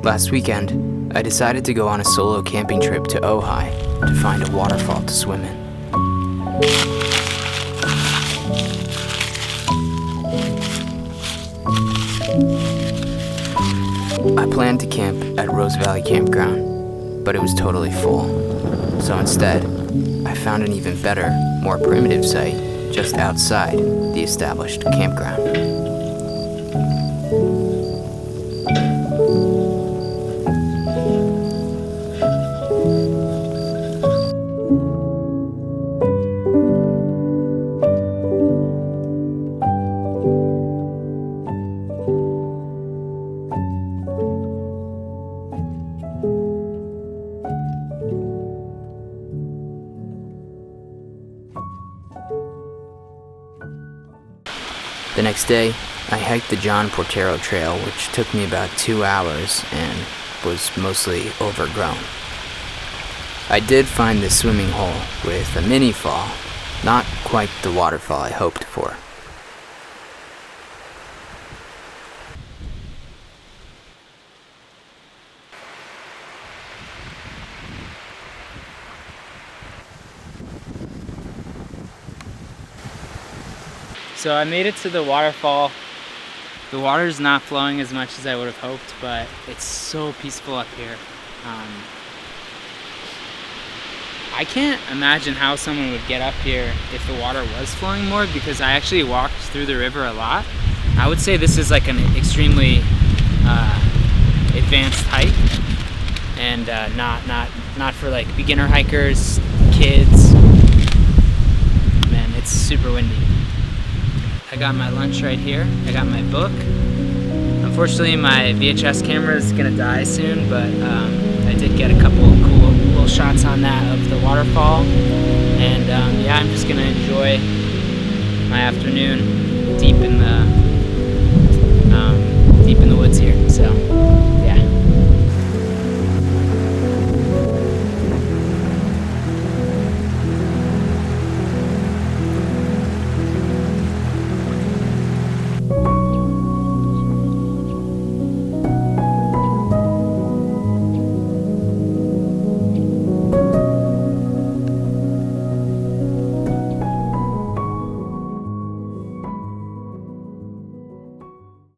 Last weekend, I decided to go on a solo camping trip to Ojai to find a waterfall to swim in. I planned to camp at Rose Valley Campground, but it was totally full. So instead, I found an even better, more primitive site just outside the established campground. The next day, I hiked the Potrero trail, which took me about 2 hours and was mostly overgrown. I did find this swimming hole with a mini fall, not quite the waterfall I hoped for. So I made it to the waterfall. The water's not flowing as much as I would have hoped, but it's so peaceful up here. I can't imagine how someone would get up here if the water was flowing more, because I actually walked through the river a lot. I would say this is like an extremely advanced hike, and not for like beginner hikers, kids. Man, it's super windy. I got my lunch right here. I got my book. Unfortunately, my VHS camera is gonna die soon, but I did get a couple of cool little shots on that of the waterfall. And yeah, I'm just gonna enjoy my afternoon deep in the woods here.